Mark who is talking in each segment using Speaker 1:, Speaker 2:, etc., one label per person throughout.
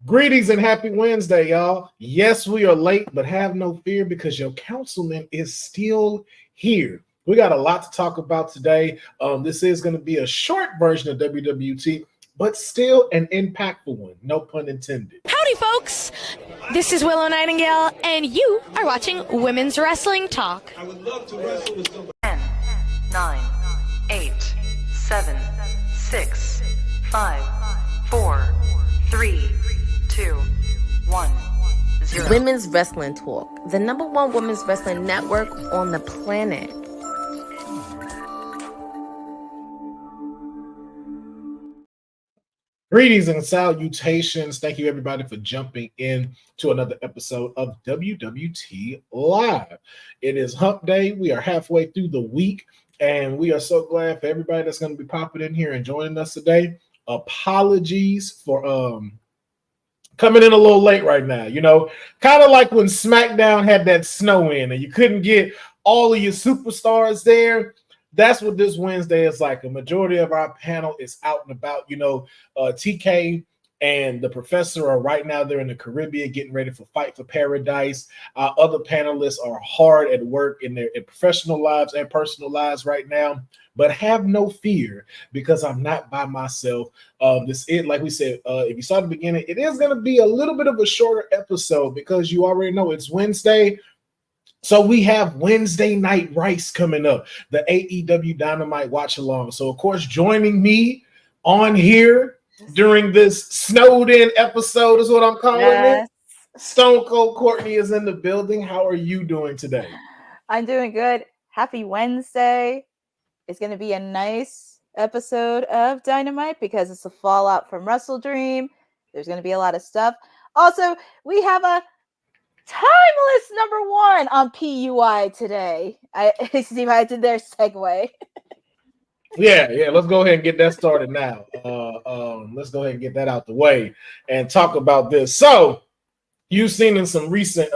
Speaker 1: Greetings and happy Wednesday, y'all. Yes, we are late, but have no fear because your councilman is still here. We got a lot to talk about today. This is going to be a short version of WWT, but still an impactful one. No pun intended.
Speaker 2: Howdy, folks. This is Willow Nightingale, and you are watching Women's Wrestling Talk.
Speaker 3: I would love to wrestle with somebody. 10, 9, 8, 7, 6, 5, 4, 3, 2, 1, 0.
Speaker 4: Women's Wrestling Talk, the number one women's wrestling network on the planet.
Speaker 1: Greetings and salutations. Thank you, everybody, for jumping in to another episode of WWT Live. It is Hump Day. We are halfway through the week, and we are so glad for everybody that's going to be popping in here and joining us today. Apologies for coming in a little late right now. You know, kind of like when SmackDown had that snow in and you couldn't get all of your superstars there. That's what this Wednesday is like. A majority of our panel is out and about. You know, TK and the professor are right now. They're in the Caribbean getting ready for Fight for Paradise. Other panelists are hard at work in their professional lives and personal lives right now. But have no fear because I'm not by myself. Like we said, if you saw the beginning, it is going to be a little bit of a shorter episode because you already know it's Wednesday. So we have Wednesday Night Rice coming up, the AEW Dynamite Watch Along. So, of course, joining me on here during this snowed in episode is what I'm calling it. Stone Cold Courtney is in the building. How are you doing today?
Speaker 5: I'm doing good. Happy Wednesday. It's going to be a nice episode of Dynamite because it's a fallout from Wrestle Dream. There's going to be a lot of stuff. Also, we have a timeless number one on PUI today. I see I did their segue.
Speaker 1: Yeah. Let's go ahead and get that started now. Let's go ahead and get that out the way and talk about this. So, you've seen in some recent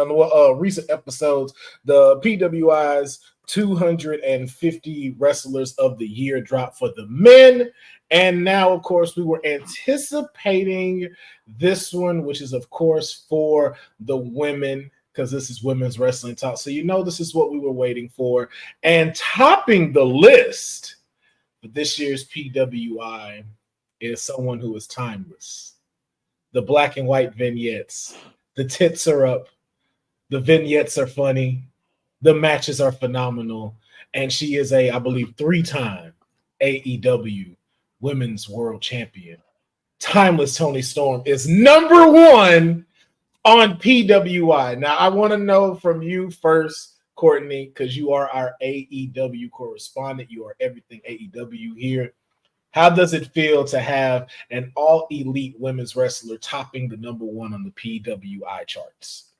Speaker 1: episodes the PWI's 250 wrestlers of the year drop for the men. And now, of course, we were anticipating this one, which is, of course, for the women, because this is Women's Wrestling Talk. So, you know, this is what we were waiting for. And topping the list for this year's PWI is someone who is timeless. The black and white vignettes. The tits are up. The vignettes are funny. The matches are phenomenal. And she is I believe, 3-time AEW Women's World Champion. Timeless Toni Storm is number one on PWI. Now, I want to know from you first, Courtney, because you are our AEW correspondent. You are everything AEW here. How does it feel to have an all-elite women's wrestler topping the number one on the PWI charts?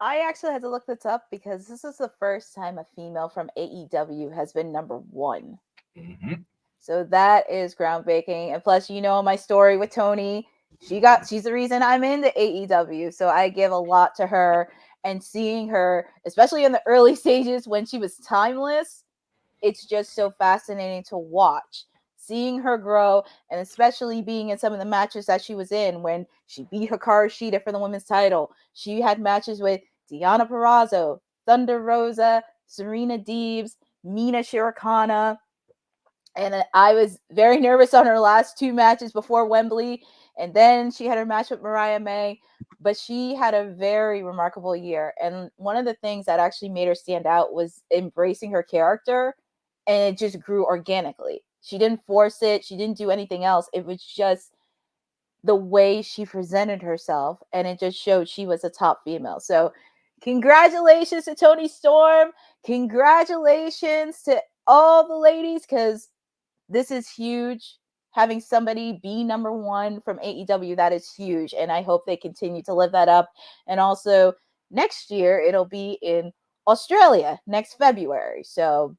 Speaker 5: I actually had to look this up because this is the first time a female from AEW has been number one.
Speaker 1: Mm-hmm.
Speaker 5: So that is groundbreaking. And plus, you know, my story with Toni, she's the reason I'm in the AEW. So I give a lot to her, and seeing her, especially in the early stages when she was timeless, it's just so fascinating to watch. Seeing her grow, and especially being in some of the matches that she was in when she beat Hikaru Shida for the women's title. She had matches with Deonna Purrazzo, Thunder Rosa, Serena Deebs, Mina Shirokana. And I was very nervous on her last two matches before Wembley. And then she had her match with Mariah May. But she had a very remarkable year. And one of the things that actually made her stand out was embracing her character. And it just grew organically. She didn't force it. She didn't do anything else. It was just the way she presented herself. And it just showed she was a top female. So congratulations to Toni Storm. Congratulations to all the ladies, because this is huge. Having somebody be number one from AEW, that is huge. And I hope they continue to live that up. And also next year, it'll be in Australia next February. So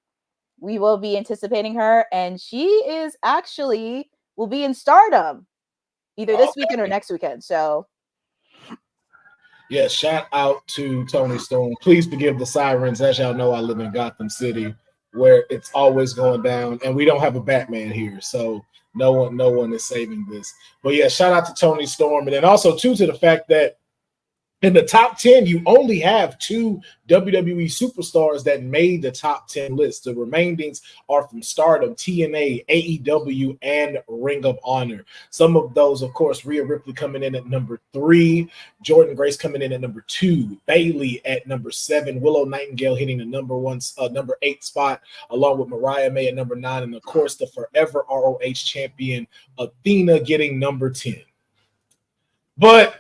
Speaker 5: we will be anticipating her. And she is actually will be in Stardom either this weekend or next weekend. So
Speaker 1: yeah, shout out to Toni Storm. Please forgive the sirens. As y'all know, I live in Gotham City. where it's always going down, and we don't have a Batman here, so no one is saving this. But yeah, shout out to Toni Storm, and then also too to the fact that in the top 10, you only have 2 WWE superstars that made the top 10 list. The remainings are from Stardom, TNA, AEW, and Ring of Honor. Some of those, of course, Rhea Ripley coming in at number 3, Jordynne Grace coming in at number 2, Bayley at number 7, Willow Nightingale hitting the number 8 spot, along with Mariah May at number 9, and of course, the forever ROH champion Athena getting number 10. But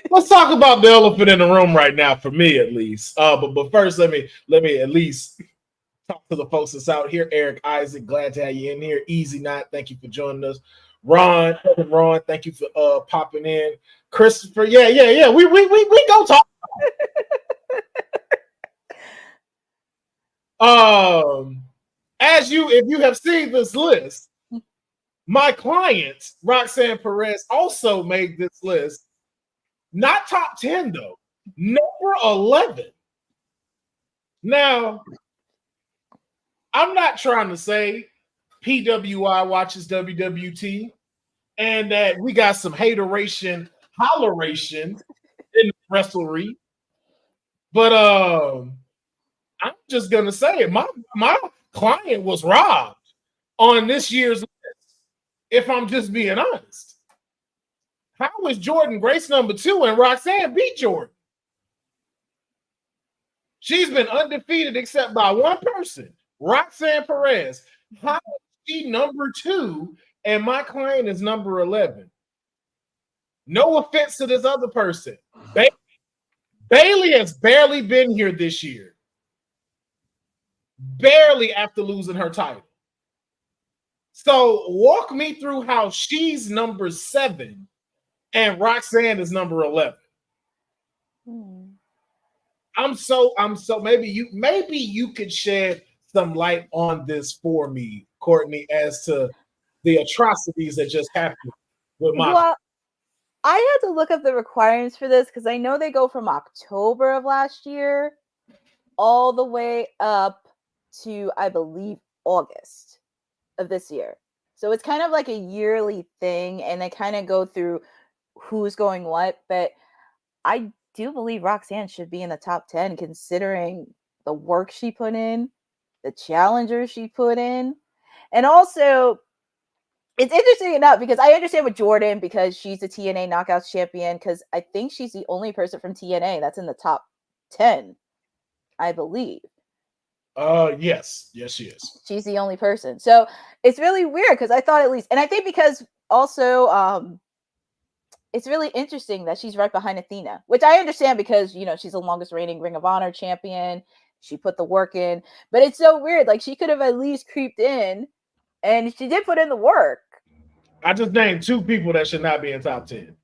Speaker 1: let's talk about the elephant in the room right now, for me at least. But first, let me at least talk to the folks that's out here. Eric Isaac, glad to have you in here. Easy Knot, thank you for joining us. Ron, thank you for popping in. Christopher, yeah. We go talk. If you have seen this list, my client, Roxanne Perez, also made this list. Not top 10, though. Number 11. Now, I'm not trying to say PWI watches WWT and that we got some hateration, holleration in wrestlery. But I'm just going to say it. My client was robbed on this year's list. If I'm just being honest, how is Jordynne Grace number 2 and Roxanne beat Jordynne? She's been undefeated except by one person, Roxanne Perez. How is she number 2 and my client is number 11? No offense to this other person. Bayley has barely been here this year. Barely after losing her title. So walk me through how she's number 7 and Roxanne is number 11. I'm so maybe you could shed some light on this for me, Courtney, as to the atrocities that just happened with my.
Speaker 5: Well, I had to look up the requirements for this because I know they go from October of last year all the way up to, I believe, August of this year. So it's kind of like a yearly thing, and they kind of go through who's going what. But I do believe Roxanne should be in the top 10 considering the work she put in, the challengers she put in. And also, it's interesting enough because I understand with Jordynne because she's the TNA Knockouts champion, because I think she's the only person from TNA that's in the top 10, I believe.
Speaker 1: Yes, she is.
Speaker 5: She's the only person. So it's really weird because I thought at least, and I think because also it's really interesting that she's right behind Athena, which I understand because, she's the longest reigning Ring of Honor champion. She put the work in, but it's so weird. Like, she could have at least creeped in, and she did put in the work.
Speaker 1: I just named 2 people that should not be in top 10.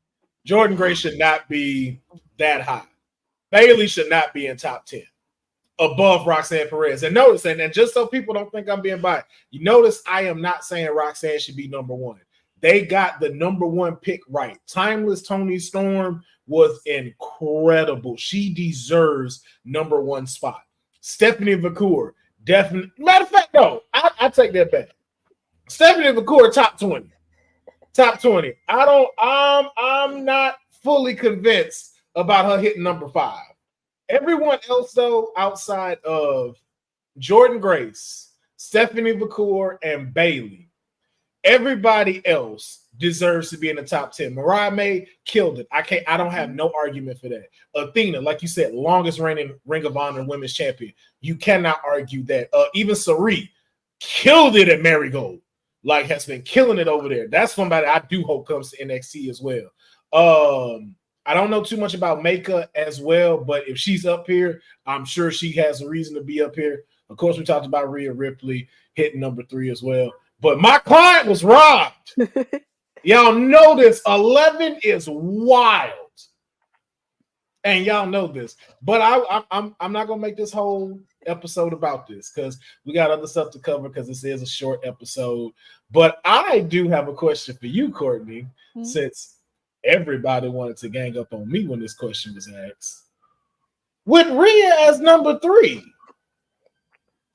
Speaker 1: Jordynne Grace should not be that high. Bayley should not be in top 10. Above Roxanne Perez. And notice, and just so people don't think I'm being biased, you notice I am not saying Roxanne should be number 1. They got the number 1 pick right. Timeless Toni Storm was incredible. She deserves number 1 spot. Stephanie McCool, definitely. Matter of fact, no, I take that back. Stephanie McCool, top 20. Top 20. I'm not fully convinced about her hitting number 5. Everyone else, though, outside of Jordynne Grace, Stephanie McCool, and Bayley, everybody else deserves to be in the top 10. Mariah May killed it. I don't have no argument for that. Athena, like you said, longest reigning Ring of Honor Women's Champion. You cannot argue that. Even Saree killed it at Marigold. Like, has been killing it over there. That's somebody I do hope comes to NXT as well. I don't know too much about Maka as well, but if she's up here, I'm sure she has a reason to be up here. Of course, we talked about Rhea Ripley hitting number 3 as well. But my client was robbed. Y'all know this. 11 is wild. And y'all know this. But I'm not going to make this whole episode about this because we got other stuff to cover because this is a short episode. But I do have a question for you, Courtney, since everybody wanted to gang up on me when this question was asked. With Rhea as number 3,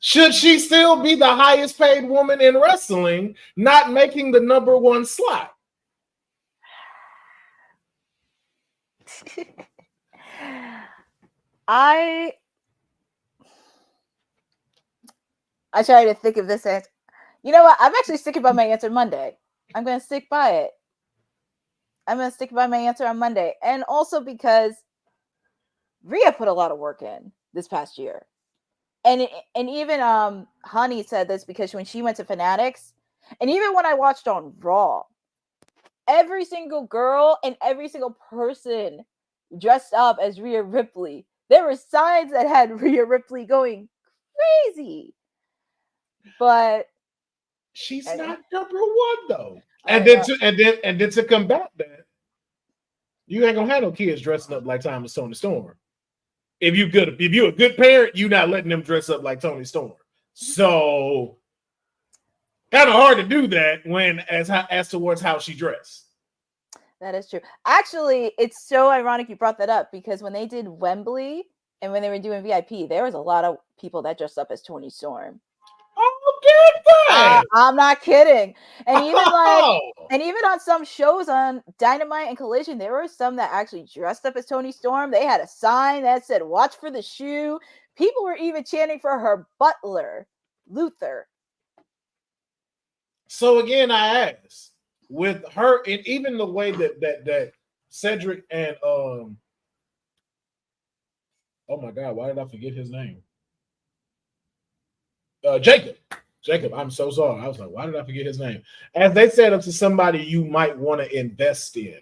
Speaker 1: Should she still be the highest paid woman in wrestling, not making the number one slot?
Speaker 5: I try to think of this answer. You know what? I'm actually sticking by my answer Monday. I'm going to stick by it. I'm going to stick by my answer on Monday. And also because Rhea put a lot of work in this past year. And even Honey said this because when she went to Fanatics, and even when I watched on Raw, every single girl and every single person dressed up as Rhea Ripley. There were signs that had Rhea Ripley going crazy. But
Speaker 1: she's not number one though. And then to combat that, you ain't gonna have no kids dressing up like Thomas Tony Storm. If you're a good parent, you're not letting them dress up like Tony Storm. So kind of hard to do that when as towards how she dressed.
Speaker 5: That is true. Actually, it's so ironic you brought that up because when they did Wembley and when they were doing VIP, there was a lot of people that dressed up as Tony Storm.
Speaker 1: Oh, get that!
Speaker 5: I'm not kidding. And even on some shows on Dynamite and Collision, there were some that actually dressed up as Tony Storm. They had a sign that said "Watch for the shoe." People were even chanting for her butler, Luther.
Speaker 1: So again, I ask, with her, and even the way that Cedric and oh my God, why did I forget his name? Jacob, I'm so sorry. I was like, why did I forget his name? As they set up to somebody you might want to invest in,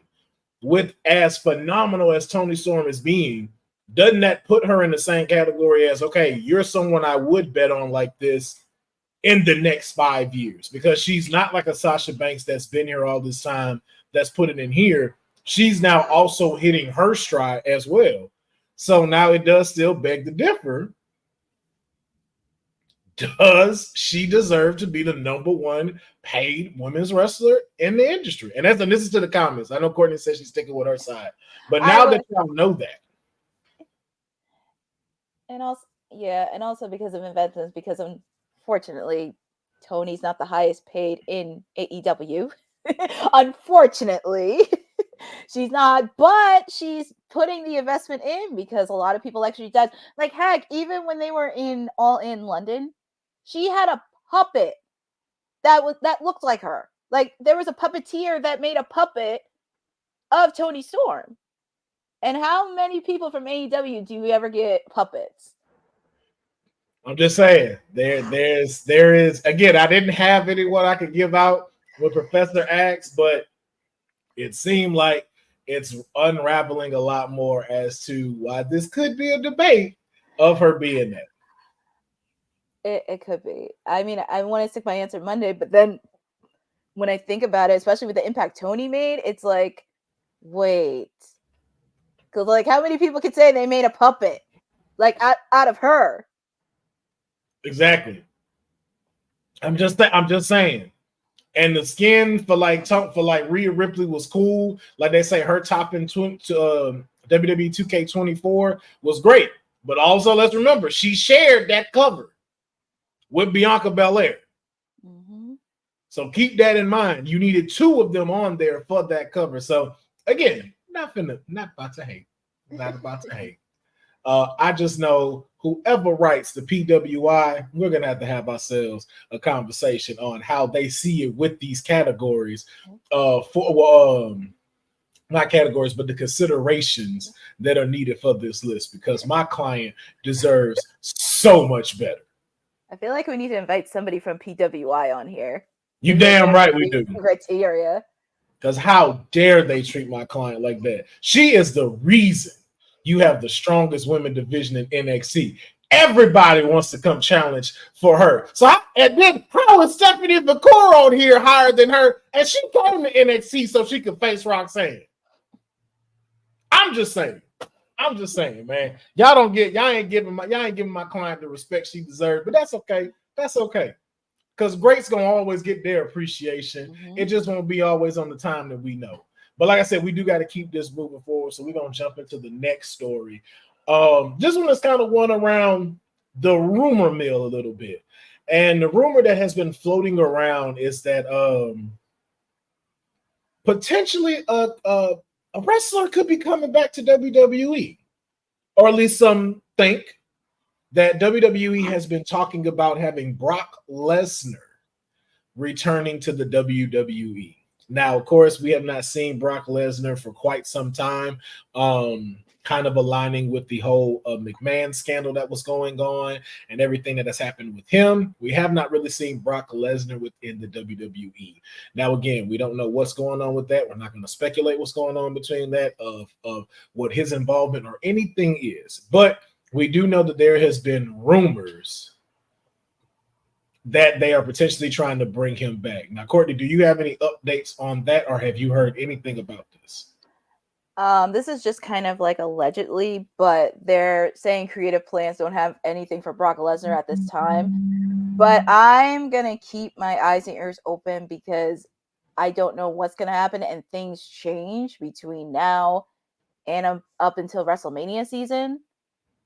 Speaker 1: with as phenomenal as Tony Storm is being, doesn't that put her in the same category as, okay, you're someone I would bet on like this in the next 5 years? Because she's not like a Sasha Banks that's been here all this time, that's put it in here. She's now also hitting her stride as well. So now it does still beg to differ. Does she deserve to be the number one paid women's wrestler in the industry? And this is to the comments. I know Courtney says she's sticking with her side, but now that y'all know that,
Speaker 5: and also because of investments, because unfortunately Tony's not the highest paid in AEW. Unfortunately, she's not, but she's putting the investment in because a lot of people actually does. Like heck, even when they were in All In London, she had a puppet that looked like her. Like there was a puppeteer that made a puppet of Tony Storm. And how many people from AEW do you ever get puppets?
Speaker 1: I'm just saying, there is again, I didn't have anyone I could give out with Professor Axe, but it seemed like it's unraveling a lot more as to why this could be a debate of her being that.
Speaker 5: It could be. I mean, I want to stick my answer Monday, but then when I think about it, especially with the impact Tony made, it's like, wait. Because like how many people could say they made a puppet like out of her?
Speaker 1: Exactly. I'm just saying. And the skin for Rhea Ripley was cool. Like they say, her top in WWE 2K24 was great. But also, let's remember, she shared that cover with Bianca Belair.
Speaker 5: Mm-hmm.
Speaker 1: So keep that in mind. You needed two of them on there for that cover. So again, not about to hate. Not about to hate. I just know whoever writes the PWI, we're going to have ourselves a conversation on how they see it with these categories, not categories, but the considerations that are needed for this list, because my client deserves so much better.
Speaker 5: I feel like we need to invite somebody from PWI on here.
Speaker 1: You damn right we do.
Speaker 5: Criteria.
Speaker 1: Because how dare they treat my client like that? She is the reason you have the strongest women division in NXT. Everybody wants to come challenge for her. So how is Stephanie McCool on here higher than her? And she came to NXT so she could face Roxanne. I'm just saying, man. Y'all ain't giving my client the respect she deserves, but that's okay. That's okay. Because greats gonna always get their appreciation. Mm-hmm. It just won't be always on the time that we know. But like I said, we do got to keep this moving forward. So we're gonna jump into the next story. This one is kind of one around the rumor mill a little bit. And the rumor that has been floating around is that potentially a wrestler could be coming back to WWE, or at least some think that WWE has been talking about having Brock Lesnar returning to the WWE. Now, of course, we have not seen Brock Lesnar for quite some time, kind of aligning with the whole McMahon scandal that was going on and everything that has happened with him. We have not really seen Brock Lesnar within the WWE. Now, again, we don't know what's going on with that. We're not going to speculate what's going on between that of what his involvement or anything is. But we do know that there has been rumors that they are potentially trying to bring him back. Now, Courtney, do you have any updates on that, or have you heard anything about this?
Speaker 5: This is just kind of like allegedly, but they're saying creative plans don't have anything for Brock Lesnar at this time. But I'm going to keep my eyes and ears open because I don't know what's going to happen, and things change between now and up until WrestleMania season.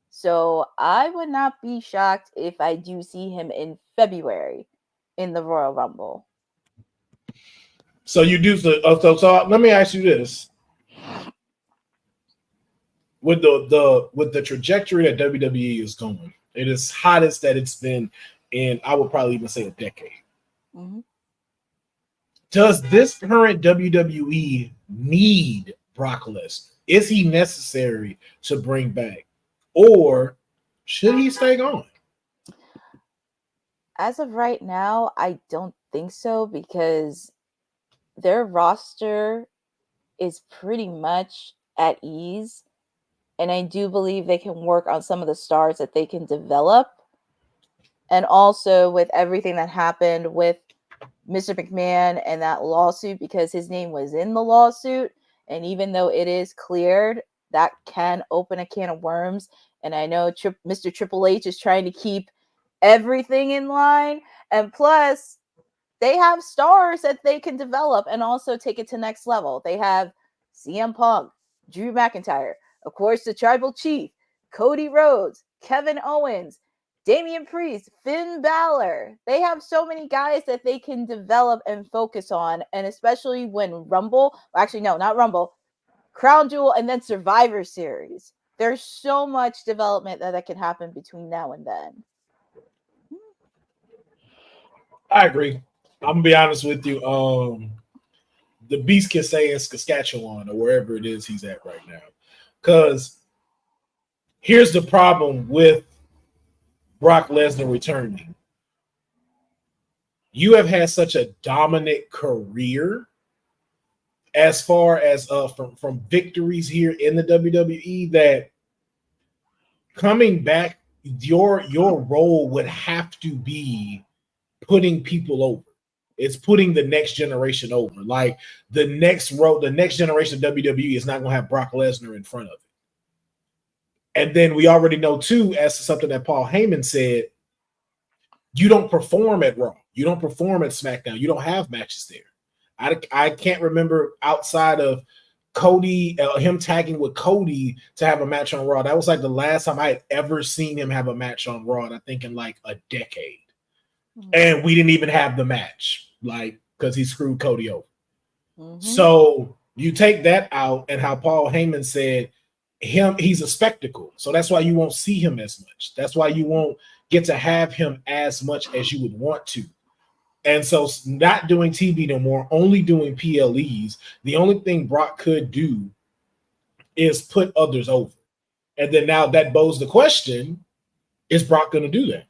Speaker 5: So I would not be shocked if I do see him in February in the Royal Rumble.
Speaker 1: So you do so let me ask you this. With the trajectory that WWE is going, it is hottest that it's been in, I would probably even say, a decade.
Speaker 5: Mm-hmm.
Speaker 1: Does this current WWE need Brock Lesnar? Is he necessary to bring back? Or should he stay gone?
Speaker 5: As of right now, I don't think so, because their roster is pretty much at ease. And I do believe they can work on some of the stars that they can develop. And also with everything that happened with Mr. McMahon and that lawsuit, because his name was in the lawsuit. And even though it is cleared, that can open a can of worms. And I know Mr. Triple H is trying to keep everything in line. And plus, they have stars that they can develop and also take it to next level. They have CM Punk, Drew McIntyre, of course, the Tribal Chief, Cody Rhodes, Kevin Owens, Damian Priest, Finn Balor. They have so many guys that they can develop and focus on. And especially when Crown Jewel and then Survivor Series. There's so much development that can happen between now and then.
Speaker 1: I agree. I'm gonna be honest with you. The Beast can say in Saskatchewan or wherever it is he's at right now. Because here's the problem with Brock Lesnar returning. You have had such a dominant career as far as from victories here in the WWE that coming back, your role would have to be putting people over. It's putting the next generation over. Like the next generation of WWE is not going to have Brock Lesnar in front of it. And then we already know too, as something that Paul Heyman said, you don't perform at Raw. You don't perform at SmackDown. You don't have matches there. I can't remember outside of Cody, him tagging with Cody to have a match on Raw. That was like the last time I had ever seen him have a match on Raw, I think in like a decade. Mm-hmm. And we didn't even have the match, like, because he screwed Cody over. Mm-hmm. So you take that out, and how Paul Heyman said he's a spectacle. So that's why you won't see him as much. That's why you won't get to have him as much as you would want to. And so not doing TV no more, only doing PLEs, the only thing Brock could do is put others over. And then now that bodes the question, is Brock going to do that?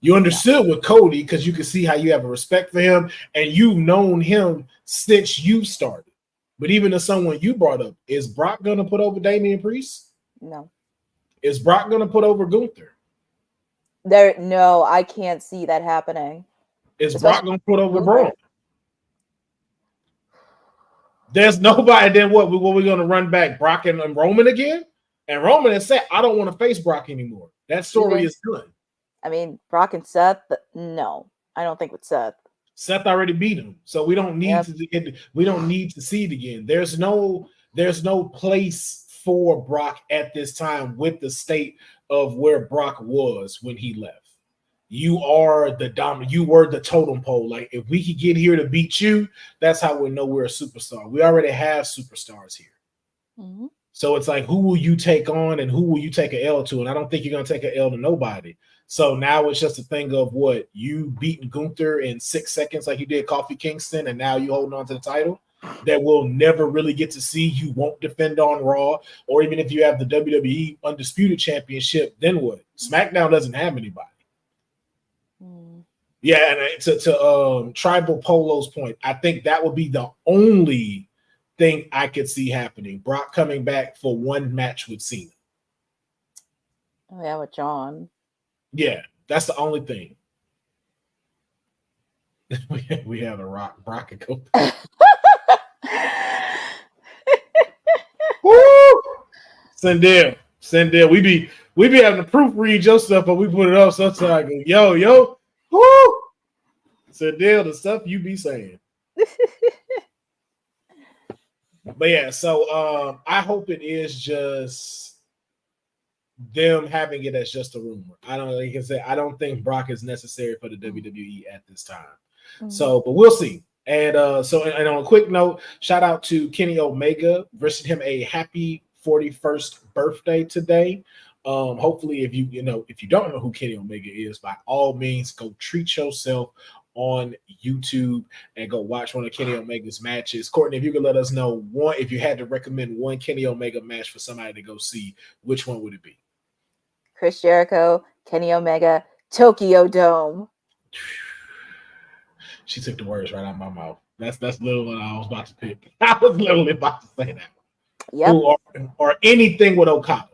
Speaker 1: You understood with Cody because you can see how you have a respect for him and you've known him since you started. But even as someone you brought up, is Brock going to put over Damian Priest?
Speaker 5: No.
Speaker 1: Is Brock going to put over Gunther?
Speaker 5: No, I can't see that happening.
Speaker 1: Is Brock going to put over Braun? There's nobody. Then what? We're going to run back Brock and Roman again? And Roman has said, I don't want to face Brock anymore. That story is done.
Speaker 5: I mean, Brock and Seth, no, I don't think with Seth.
Speaker 1: Seth already beat him, so we don't need to see it again. There's no place for Brock at this time with the state of where Brock was when he left. You are the dominant. You were the totem pole. Like, if we could get here to beat you, that's how we know we're a superstar. We already have superstars here.
Speaker 5: Mm-hmm.
Speaker 1: So it's like, who will you take on and who will you take an L to? And I don't think you're going to take an L to nobody. So now it's just a thing of what, you beating Gunther in 6 seconds like you did Kofi Kingston, and now you holding on to the title that we'll never really get to see. You won't defend on Raw, or even if you have the WWE Undisputed Championship, then what? SmackDown doesn't have anybody. Yeah, and to Tribal Polo's point, I think that would be the only thing I could see happening. Brock coming back for one match with Cena.
Speaker 5: Oh, yeah, with John.
Speaker 1: Yeah, that's the only thing. we have a Brock and go. Woo! Send there. We be having to proofread your stuff, but we put it up sometimes. I go, yo, woo! Send there the stuff you be saying. But yeah, so I hope it is just them having it as just a rumor. I don't think Brock is necessary for the WWE at this time. Mm-hmm. So, but we'll see. And and on a quick note, shout out to Kenny Omega. Wishing him a happy 41st birthday today. Hopefully, if you don't know who Kenny Omega is, by all means, go treat yourself on YouTube and go watch one of Kenny Omega's matches. Courtney, if you could let us know if you had to recommend one Kenny Omega match for somebody to go see, which one would it be?
Speaker 5: Chris Jericho, Kenny Omega, Tokyo Dome.
Speaker 1: She took the words right out of my mouth. That's literally what I was about to pick. I was literally about to say that.
Speaker 5: Yep.
Speaker 1: Or anything with Okada.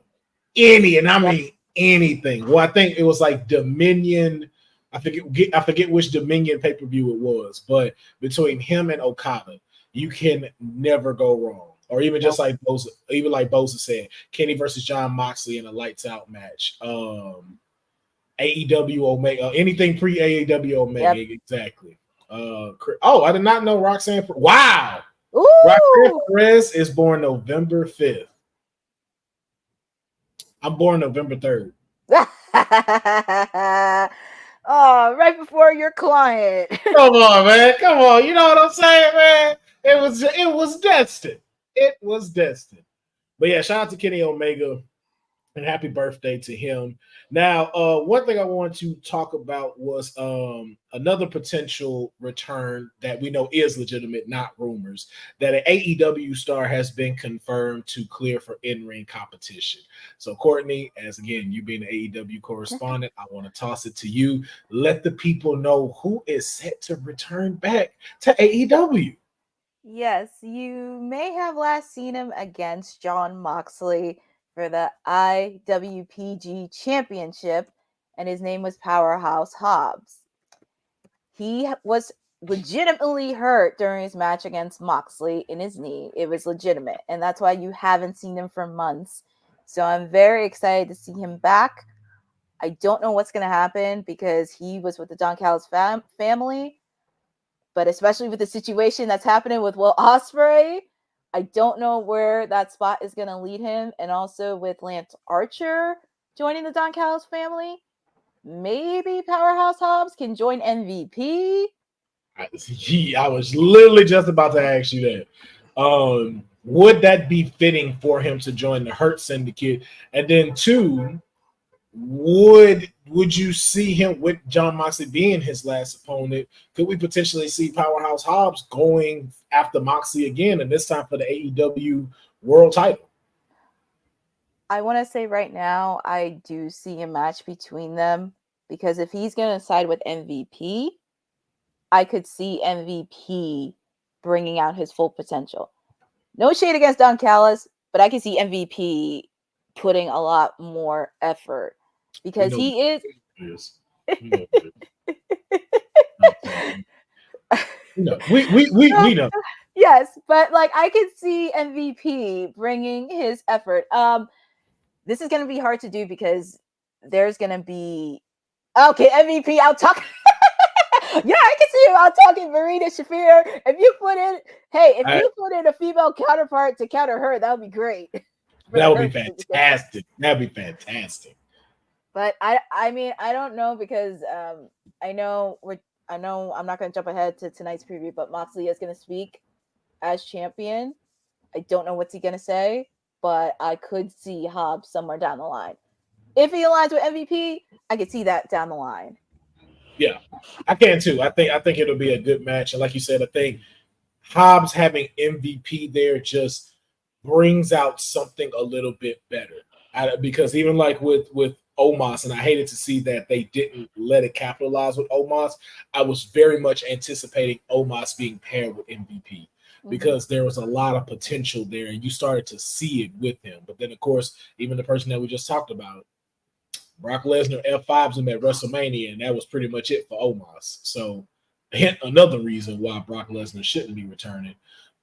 Speaker 1: Mean anything. Well, I think it was like Dominion. I forget which Dominion pay-per-view it was, but between him and Okada, you can never go wrong. Or even just like Bosa said, Kenny versus John Moxley in a lights out match. AEW Omega, anything pre-AEW Omega, exactly. I did not know Roxanne. Wow. Ooh. Roxanne Perez is born November 5th. I'm born November 3rd.
Speaker 5: Oh, right before your client.
Speaker 1: Come on, man. Come on. You know what I'm saying, man? It was destined. It was destined. But yeah, shout out to Kenny Omega and happy birthday to him. Now, one thing I wanted to talk about was another potential return that we know is legitimate, not rumors, that an AEW star has been confirmed to clear for in-ring competition. So, Courtney, as again, you being an AEW correspondent, I want to toss it to you. Let the people know who is set to return back to AEW.
Speaker 5: Yes, you may have last seen him against John Moxley for the IWPG Championship, and his name was Powerhouse Hobbs. He was legitimately hurt during his match against Moxley in his knee. It was legitimate, and that's why you haven't seen him for months. So I'm very excited to see him back. I don't know what's going to happen because he was with the Don Callis family, but especially with the situation that's happening with Will Ospreay, I don't know where that spot is going to lead him. And also with Lance Archer joining the Don Callis family, maybe Powerhouse Hobbs can join MVP.
Speaker 1: I was literally just about to ask you that. Would that be fitting for him to join the Hurt Syndicate? And then two, would you see him with John Moxley being his last opponent? Could we potentially see Powerhouse Hobbs going after Moxley again, and this time for the AEW World Title?
Speaker 5: I want to say right now, I do see a match between them, because if he's going to side with MVP, I could see MVP bringing out his full potential. No shade against Don Callis, but I can see MVP putting a lot more effort. Because he is. We know. Yes, but like I can see MVP bringing his effort. This is going to be hard to do because there's going to be MVP. I'll talk. Yeah, I can see you out talking Marina Shafir. If you put in a female counterpart to counter her, that would be great.
Speaker 1: That would be fantastic. That'd be fantastic.
Speaker 5: But I mean, I don't know because I know I'm not going to jump ahead to tonight's preview, but Moxley is going to speak as champion. I don't know what's he going to say, but I could see Hobbs somewhere down the line. If he aligns with MVP, I could see that down the line.
Speaker 1: Yeah, I can too. I think it'll be a good match, and like you said, I think Hobbs having MVP there just brings out something a little bit better. Because even like with Omos, and I hated to see that they didn't let it capitalize with Omos. I was very much anticipating Omos being paired with MVP because there was a lot of potential there, and you started to see it with him. But then, of course, even the person that we just talked about, Brock Lesnar F5s him at WrestleMania, and that was pretty much it for Omos. So, another reason why Brock Lesnar shouldn't be returning.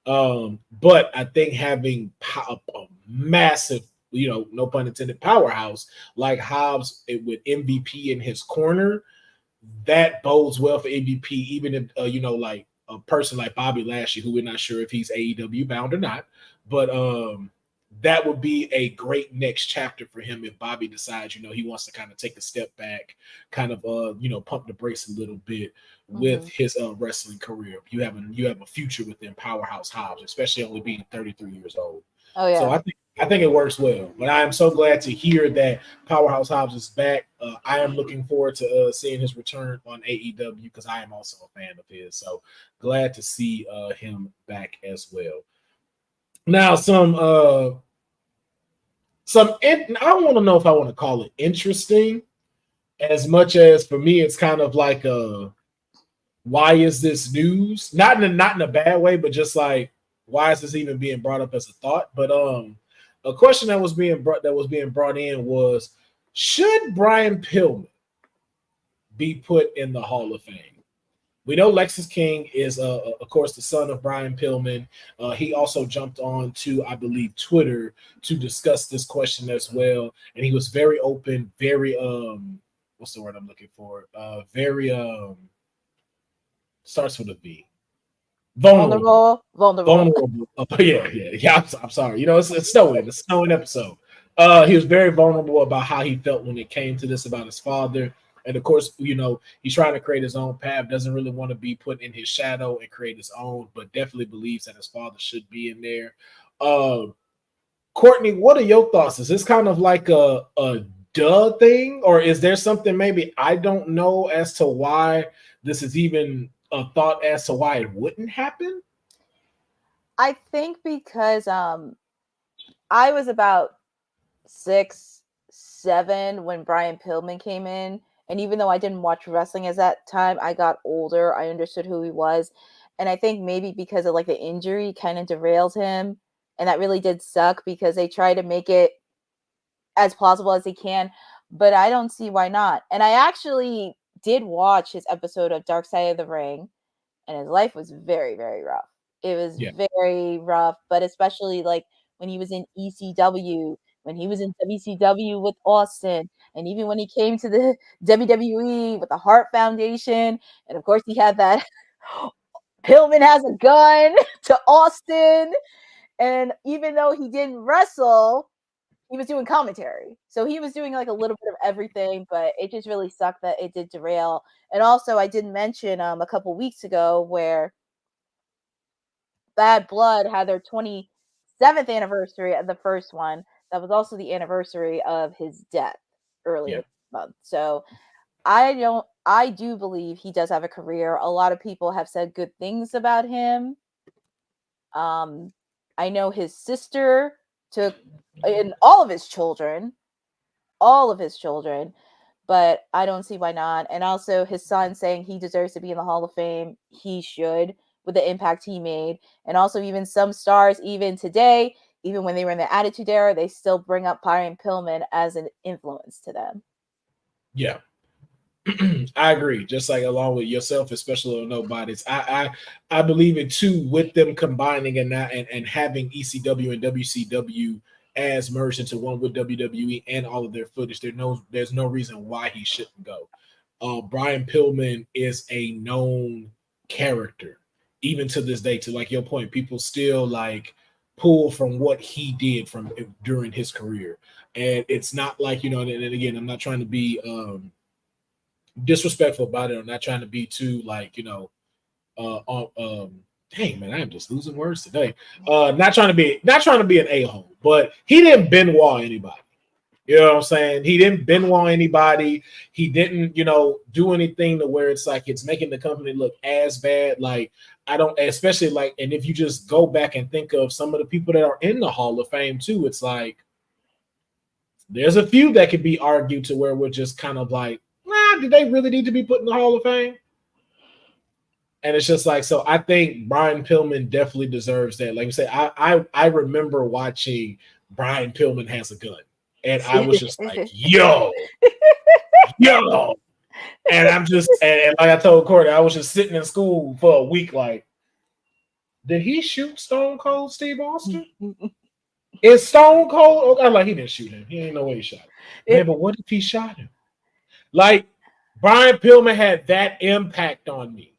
Speaker 1: But I think having a massive, no pun intended, powerhouse like Hobbs with MVP in his corner, that bodes well for MVP, even if, like a person like Bobby Lashley, who we're not sure if he's AEW bound or not, but that would be a great next chapter for him if Bobby decides, he wants to kind of take a step back, kind of, pump the brakes a little bit with his wrestling career. You have a future within Powerhouse Hobbs, especially only being 33 years old.
Speaker 5: Oh yeah.
Speaker 1: So I think it works well. But I am so glad to hear that Powerhouse Hobbs is back. I am looking forward to seeing his return on AEW because I am also a fan of his. So glad to see him back as well. Now, I want to know if I want to call it interesting, as much as for me, it's kind of like why is this news? Not in a bad way, but just like, why is this even being brought up as a thought? But a question that was being brought in was, should Brian Pillman be put in the Hall of Fame? We know Lexus King is, of course, the son of Brian Pillman. He also jumped on to, I believe, Twitter to discuss this question as well. And he was very open, very, what's the word I'm looking for? Very, starts with a V. Vulnerable. Yeah. I'm sorry. It's snowing. It's a snowing episode. He was very vulnerable about how he felt when it came to this about his father. And of course, he's trying to create his own path, doesn't really want to be put in his shadow and create his own, but definitely believes that his father should be in there. Courtney, what are your thoughts? Is this kind of like a duh thing, or is there something maybe I don't know as to why this is even a thought as to why it wouldn't happen?
Speaker 5: I think because I was about 6, 7 when Brian Pillman came in. And even though I didn't watch wrestling at that time, I got older. I understood who he was. And I think maybe because of like the injury kind of derailed him. And that really did suck because they try to make it as plausible as they can. But I don't see why not. And I actually did watch his episode of Dark Side of the Ring. And his life was very, very rough. It was very rough. But especially like when he was in ECW, when he was in WCW with Austin, and even when he came to the WWE with the Hart Foundation, and of course he had that Pillman has a gun to Austin, and even though he didn't wrestle, he was doing commentary. So he was doing like a little bit of everything, but it just really sucked that it did derail. And also I did mention a couple weeks ago where Bad Blood had their 27th anniversary of the first one. That was also the anniversary of his death earlier this month. So I do believe he does have a career. A lot of people have said good things about him. I know his sister took in all of his children, but I don't see why not. And also his son saying he deserves to be in the Hall of Fame. He should, with the impact he made. And also even some stars, even today, even when they were in the Attitude Era, they still bring up Brian Pillman as an influence to them.
Speaker 1: Yeah. I agree. Just like along with yourself, especially on Nobody's. I believe it too, with them combining and having ECW and WCW as merged into one with WWE and all of their footage. There's no reason why he shouldn't go. Brian Pillman is a known character, even to this day. To like your point, people still like pull from what he did from during his career. And it's not like, and again, I'm not trying to be disrespectful about it. I'm not trying to be too like, dang man, I am just losing words today. Not trying to be an a-hole, but he didn't Benoit anybody. You know what I'm saying? He didn't Benoit anybody. He didn't, do anything to where it's like it's making the company look as bad. Like, I don't, especially like, and if you just go back and think of some of the people that are in the Hall of Fame too, it's like there's a few that could be argued to where we're just kind of like, do they really need to be put in the Hall of Fame? And it's just like, so I think Brian Pillman definitely deserves that. Like I said, I remember watching Brian Pillman Has a Gun. And I was just like, yo. And I'm just, and like I told Courtney, I was just sitting in school for a week like, did he shoot Stone Cold Steve Austin? Is Stone Cold? I'm like, he didn't shoot him. He ain't no way he shot him. Man, but what if he shot him? Like, Brian Pillman had that impact on me.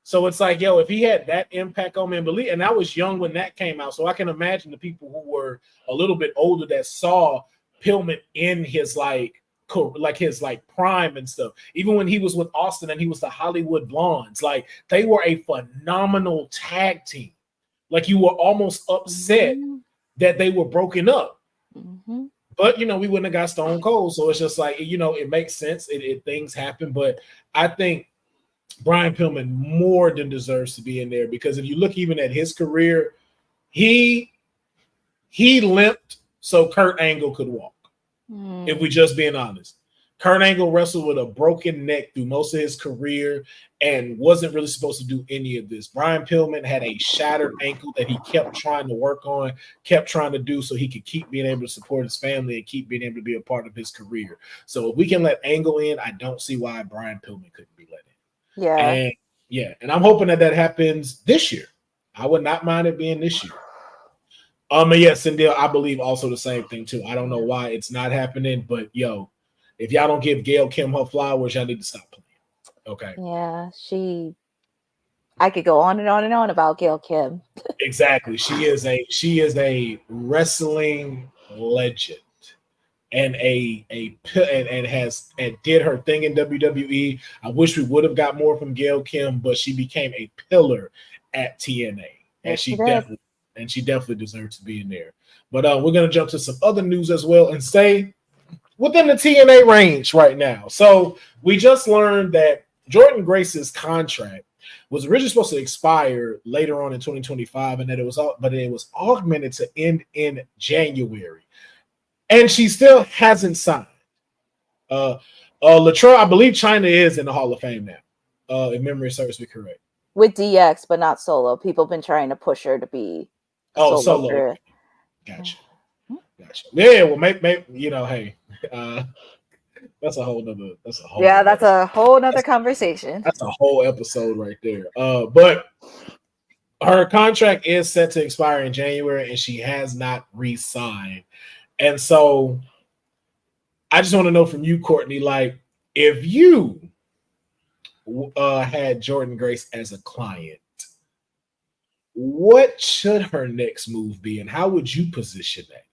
Speaker 1: So it's like, yo, if he had that impact on me, and I was young when that came out, so I can imagine the people who were a little bit older that saw Pillman in his his prime and stuff. Even when he was with Austin and he was the Hollywood Blondes, like they were a phenomenal tag team. Like you were almost upset that they were broken up.
Speaker 5: Mm-hmm.
Speaker 1: But we wouldn't have got Stone Cold, so it's just like it makes sense. It things happen, but I think Brian Pillman more than deserves to be in there because if you look even at his career, he limped so Kurt Angle could walk. If we just being honest, Kurt Angle wrestled with a broken neck through most of his career and wasn't really supposed to do any of this. Brian Pillman had a shattered ankle that he kept trying to work on, kept trying to do so he could keep being able to support his family and keep being able to be a part of his career. So if we can let Angle in, I don't see why Brian Pillman couldn't be let in. And I'm hoping that happens this year. I would not mind it being this year. And yes, and I believe also the same thing too. I don't know why it's not happening, but yo, if y'all don't give Gail Kim her flowers, y'all need to stop playing. Okay.
Speaker 5: Yeah, I could go on and on and on about Gail Kim.
Speaker 1: Exactly. She is a wrestling legend and did her thing in WWE. I wish we would have got more from Gail Kim, but she became a pillar at TNA. And she definitely deserves to be in there. But we're going to jump to some other news as well and stay within the TNA range right now. So we just learned that Jordynne Grace's contract was originally supposed to expire later on in 2025, and that it was augmented to end in January. And she still hasn't signed. Latrell, I believe China is in the Hall of Fame now, if memory serves me correct.
Speaker 5: With DX, but not Solo. People have been trying to push her to be Solo.
Speaker 1: Gotcha. Yeah, well, maybe hey, that's a whole nother conversation. That's a whole episode right there. But her contract is set to expire in January, and she has not re-signed. And so, I just want to know from you, Courtney, like if you had Jordynne Grace as a client, what should her next move be, and how would you position that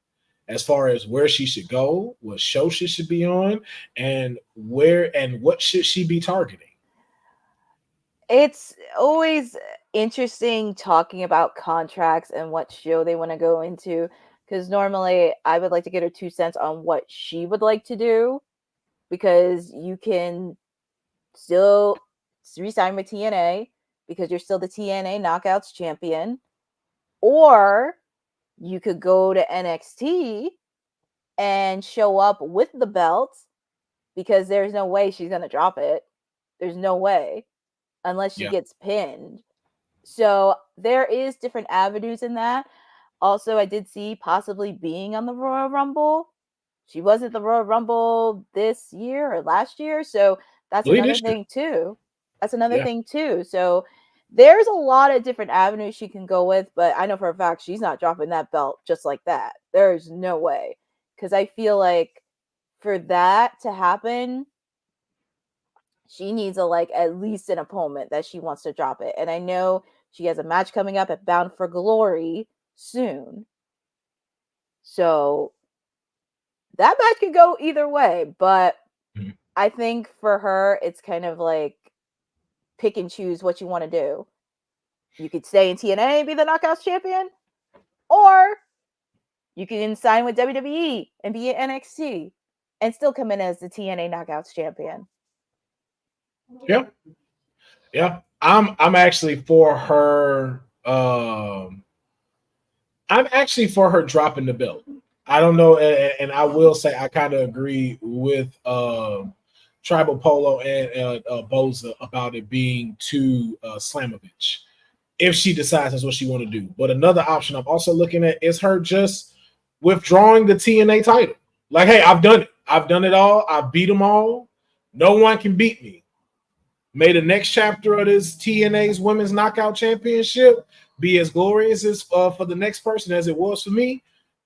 Speaker 1: as far as where she should go, what show she should be on, and what should she be targeting?
Speaker 5: It's always interesting talking about contracts and what show they want to go into, because normally I would like to get her 2 cents on what she would like to do, because you can still re-sign with TNA because you're still the TNA Knockouts champion, or you could go to NXT and show up with the belt, because there's no way she's going to drop it. There's no way unless she gets pinned. So there is different avenues in that. Also, I did see possibly being on the Royal Rumble. She wasn't the Royal Rumble this year or last year. So that's another thing too. So there's a lot of different avenues she can go with, but I know for a fact she's not dropping that belt just like that. There's no way. Because I feel like for that to happen, she needs at least an opponent that she wants to drop it. And I know she has a match coming up at Bound for Glory. soon. So that match could go either way, but I think for her, it's kind of like pick and choose what you want to do. You could stay in TNA and be the Knockouts champion, or you can sign with WWE and be in NXT and still come in as the TNA Knockouts champion.
Speaker 1: Yeah. Yeah. I'm actually for her. I'm actually for her dropping the belt. I don't know, and I will say I kind of agree with Tribal Polo and Boza about it being to Slamovich if she decides that's what she want to do. But another option I'm also looking at is her just withdrawing the TNA title. Like, hey, I've done it. I've done it all. I've beat them all. No one can beat me. May the next chapter of this TNA's Women's Knockout Championship be as glorious as for the next person as it was for me,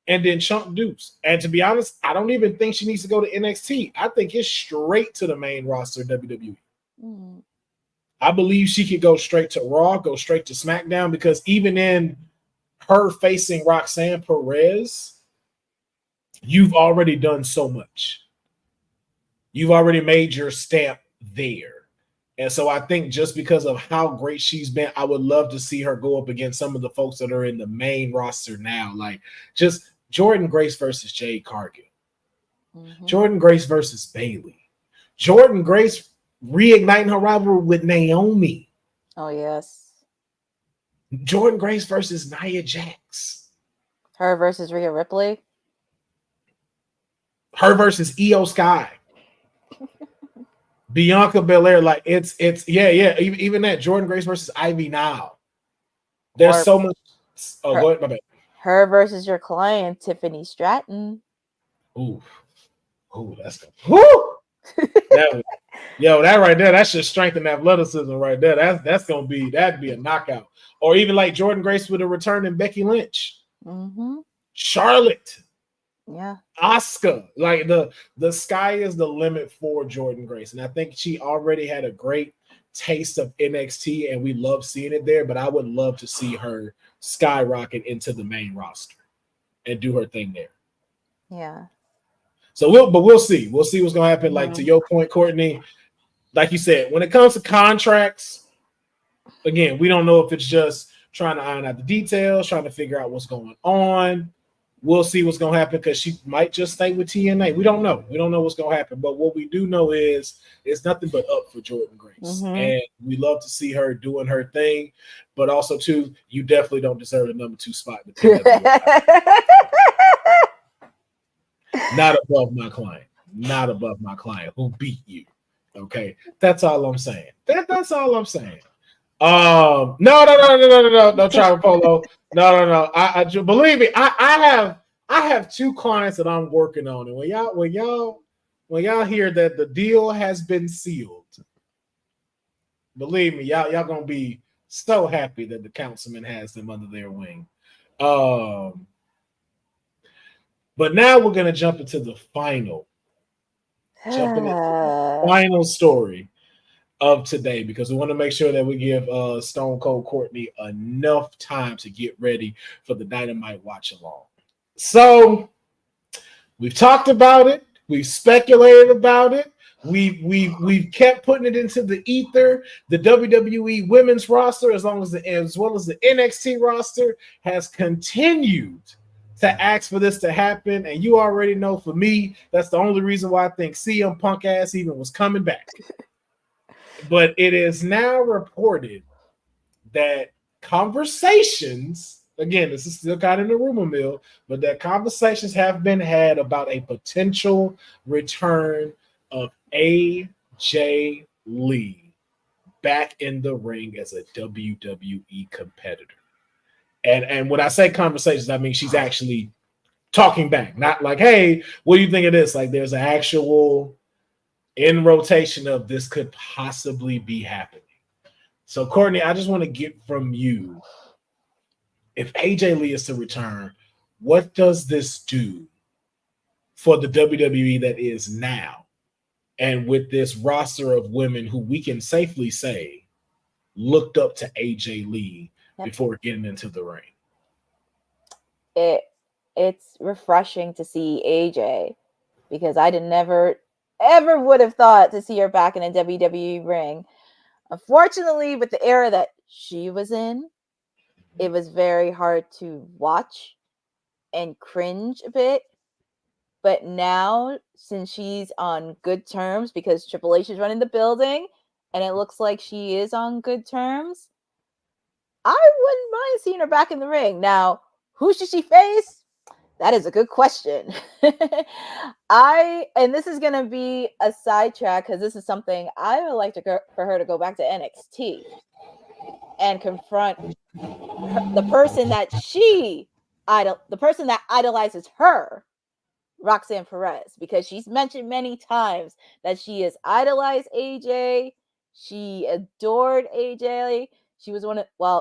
Speaker 1: and then chunk Deuce. And to be honest, I don't even think she needs to go to NXT. I think it's straight to the main roster of WWE. I believe she could go straight to Raw, go straight to SmackDown, because even in her facing Roxanne Perez, you've already done so much. You've already made your stamp there. And so I think just because of how great she's been, I would love to see her go up against some of the folks that are in the main roster now. Like just Jordan Grace versus Jade Cargill. Jordan Grace versus Bayley. Jordan Grace reigniting her rivalry with Naomi.
Speaker 5: Oh, yes.
Speaker 1: Jordan Grace versus Nia Jax.
Speaker 5: Her versus Rhea Ripley.
Speaker 1: Her versus Io Sky. Bianca Belair, like it's even that Jordan Grace versus Ivy Nile. There's so much. Oh, go ahead, my bad.
Speaker 5: Her versus your client Tiffany Stratton.
Speaker 1: Ooh, that's good. Woo! That right there, that's just strength and athleticism right there. That'd be a knockout. Or even like Jordan Grace with a return in Becky Lynch, Charlotte.
Speaker 5: Yeah.
Speaker 1: Asuka, like the sky is the limit for Jordan Grace. And I think she already had a great taste of NXT and we love seeing it there, but I would love to see her skyrocket into the main roster and do her thing there.
Speaker 5: Yeah.
Speaker 1: So we'll see. We'll see what's gonna happen. Like to your point, Courtney, like you said, when it comes to contracts, again, we don't know if it's just trying to iron out the details, trying to figure out what's going on. We'll see what's going to happen because she might just stay with TNA. We don't know. We don't know what's going to happen. But what we do know is it's nothing but up for Jordan Grace. And we love to see her doing her thing. But also, too, you definitely don't deserve the number 2 spot. Not above my client. Not above my client who beat you. Okay? That's all I'm saying. That's all I'm saying. No, Tribal Polo. No. I believe me. I have 2 clients that I'm working on, and when y'all hear that the deal has been sealed, believe me, y'all gonna be so happy that the councilman has them under their wing. But now we're gonna jump into the final story of today, because we want to make sure that we give Stone Cold Courtney enough time to get ready for the Dynamite watch along. So we've talked about it, we've speculated about it, we've kept putting it into the ether. The WWE women's roster, as well as the NXT roster, has continued to ask for this to happen, and you already know, for me, that's the only reason why I think CM Punk ass even was coming back. But it is now reported that conversations, again, this is still kind of in the rumor mill, but that conversations have been had about a potential return of AJ Lee back in the ring as a WWE competitor. And when I say conversations, I mean she's actually talking back, not like, hey, what do you think of this? Like there's an actual in rotation of this could possibly be happening. So, Courtney, I just want to get from you, if AJ Lee is to return, what does this do for the WWE that is now? And with this roster of women who we can safely say looked up to AJ Lee before getting into the ring.
Speaker 5: it's refreshing to see AJ, because I did never ever would have thought to see her back in a WWE ring. Unfortunately, with the era that she was in, it was very hard to watch and cringe a bit. But now, since she's on good terms, because Triple H is running the building, and it looks like she is on good terms, I wouldn't mind seeing her back in the ring. Now, who should she face? That is a good question. And this is going to be a sidetrack, because this is something I would like for her to go back to NXT and confront the person that the person that idolizes her, Roxanne Perez, because she's mentioned many times that she has idolized AJ. She adored AJ. She was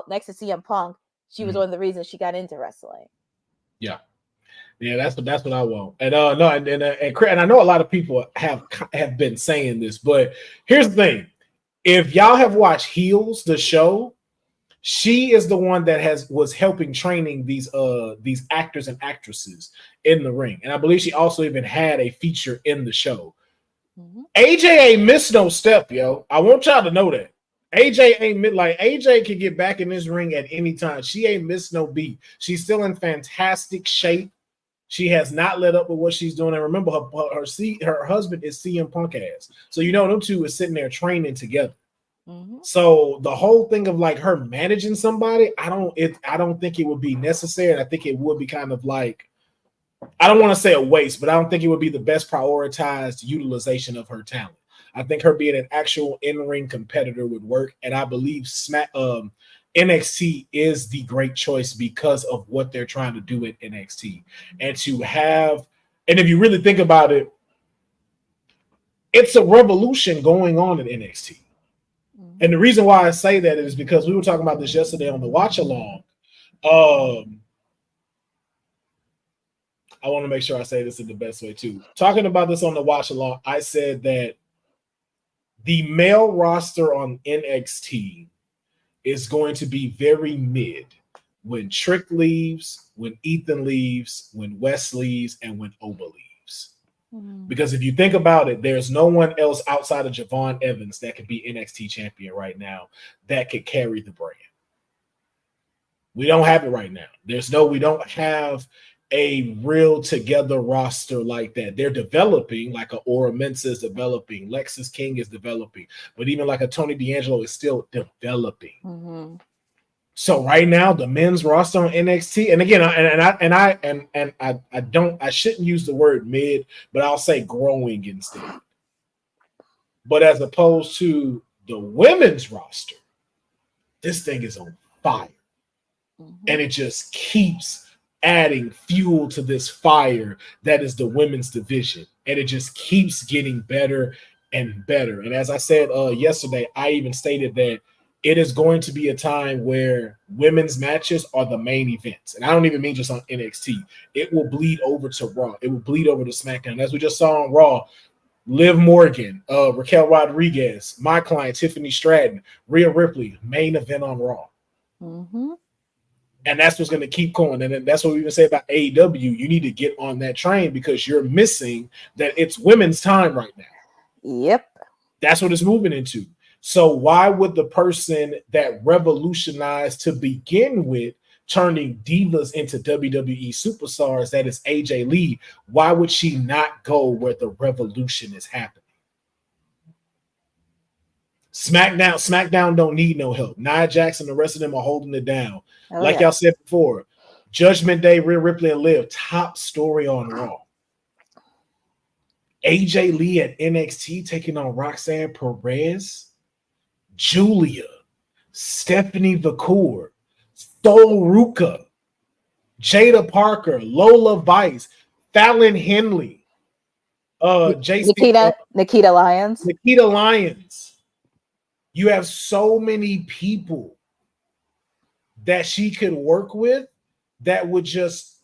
Speaker 5: next to CM Punk, she was one of the reasons she got into wrestling.
Speaker 1: Yeah. Yeah, that's what I want. And and I know a lot of people have been saying this, but here's the thing. If y'all have watched Heels, the show, she is the one that was helping training these actors and actresses in the ring. And I believe she also even had a feature in the show. Mm-hmm. AJ ain't missed no step, yo. I want y'all to know that. AJ can get back in this ring at any time. She ain't missed no beat. She's still in fantastic shape. She has not let up with what she's doing. And remember, her husband is CM Punk ass. So them two is sitting there training together. Mm-hmm. So the whole thing of like her managing somebody, I don't think it would be necessary. And I think it would be kind of like, I don't want to say a waste, but I don't think it would be the best prioritized utilization of her talent. I think her being an actual in-ring competitor would work. And I believe NXT is the great choice because of what they're trying to do at NXT. And if you really think about it, it's a revolution going on in NXT. Mm-hmm. And the reason why I say that is because we were talking about this yesterday on the watch along. I want to make sure I say this in the best way too. Talking about this on the watch along, I said that the male roster on NXT is going to be very mid when Trick leaves, when Ethan leaves, when Wes leaves, and when Oba leaves. Mm-hmm. Because if you think about it, there's no one else outside of Javon Evans that could be NXT champion right now that could carry the brand. We don't have it right now. We don't have a real together roster like that. They're developing, like a Aura Mensa is developing, Lexis King is developing, but even like a Tony D'Angelo is still developing. Mm-hmm. So right now, the men's roster on NXT, and again, I shouldn't use the word mid, but I'll say growing instead. But as opposed to the women's roster, this thing is on fire, and it just keeps adding fuel to this fire that is the women's division, and it just keeps getting better and better. And as I said yesterday, I even stated that it is going to be a time where women's matches are the main events, and I don't even mean just on NXT. It will bleed over to Raw. It will bleed over to SmackDown, as we just saw on Raw. Liv Morgan, Raquel Rodriguez, my client Tiffany Stratton, Rhea Ripley, main event on Raw. Mm-hmm. And that's what's going to keep going. And then that's what we even say about AEW. You need to get on that train because you're missing that it's women's time right now.
Speaker 5: Yep.
Speaker 1: That's what it's moving into. So why would the person that revolutionized to begin with turning divas into WWE superstars, that is AJ Lee, why would she not go where the revolution is happening? SmackDown don't need no help. Nia Jax and the rest of them are holding it down. Y'all said before, Judgment Day, Rhea Ripley, and Liv, top story on Raw. AJ Lee at NXT taking on Roxanne Perez, Julia, Stephanie Vacour, Sol Ruka, Jada Parker, Lola Vice, Fallon Henley,
Speaker 5: Nikita Lyons.
Speaker 1: You have so many people that she could work with that would just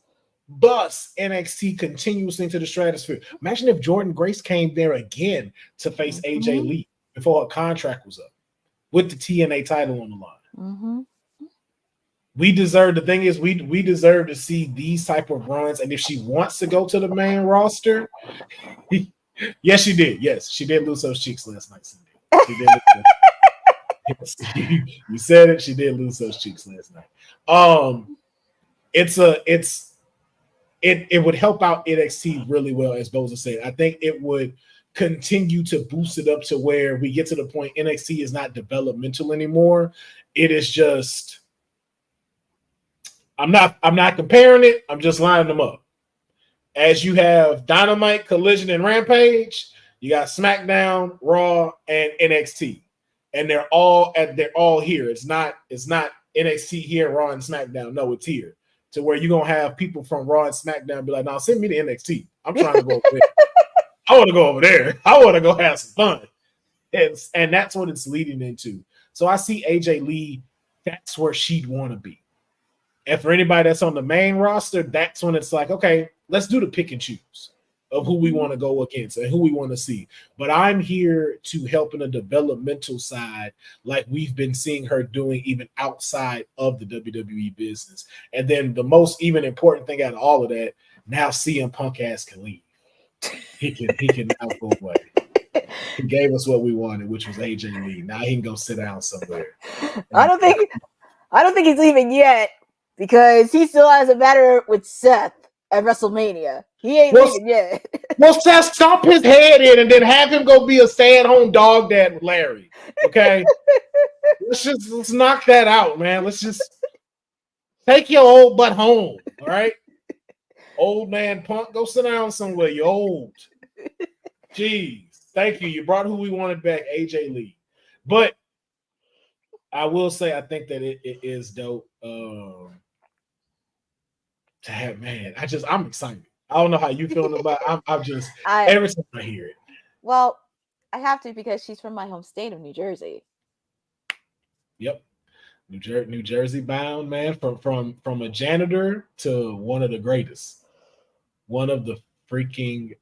Speaker 1: bust NXT continuously into the stratosphere. Imagine if Jordan Grace came there again to face AJ Lee before her contract was up with the TNA title on the line. Mm-hmm. we deserve. The thing is, we deserve to see these type of runs. And if she wants to go to the main roster, yes, she did. Yes, she did lose those cheeks last night. Cindy. She did. You said it. She did lose those cheeks last night. It would help out NXT really well, as Boza said. I think it would continue to boost it up to where we get to the point NXT is not developmental anymore. It is just. I'm not comparing it. I'm just lining them up. As you have Dynamite, Collision, and Rampage, you got SmackDown, Raw, and NXT, and they're all here. It's not NXT here, Raw, and SmackDown. No, it's here to where you're gonna have people from Raw and SmackDown be like, "No, send me to NXT. I'm trying to go over there. I want to go over there. I want to go have some fun." And that's what it's leading into. So I see AJ Lee. That's where she'd want to be. And for anybody that's on the main roster, that's when it's like, okay, let's do the pick and choose of who we want to go against and who we want to see. But I'm here to help in the developmental side, like we've been seeing her doing even outside of the WWE business. And then the most even important thing out of all of that, now CM Punk ass can leave. He can now go away. He gave us what we wanted, which was AJ Lee. Now he can go sit down somewhere.
Speaker 5: I don't think he's leaving yet. Because he still has a matter with Seth at WrestleMania. He ain't leaving yet.
Speaker 1: Well, Seth, stomp his head in and then have him go be a stay-at-home dog dad with Larry. Okay? let's knock that out, man. Let's just take your old butt home. All right? Old man Punk, go sit down somewhere. You're old. Jeez. Thank you. You brought who we wanted back, AJ Lee. But I will say I think that it is dope. To have, man, I'm excited. I don't know how you feeling about it. I'm just every time I hear it.
Speaker 5: Well, I have to because she's from my home state of New Jersey.
Speaker 1: Yep. New Jersey bound, man, from a janitor to one of the greatest. One of the freaking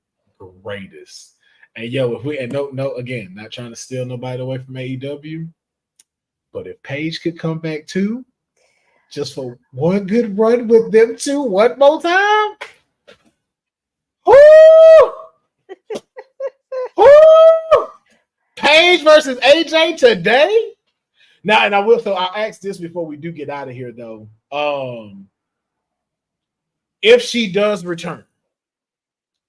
Speaker 1: greatest. And no, again, not trying to steal nobody away from AEW. But if Paige could come back too, just for one good run with them two, one more time. Woo! Woo! Paige versus AJ today. Now, and I'll ask this before we do get out of here, though. If she does return,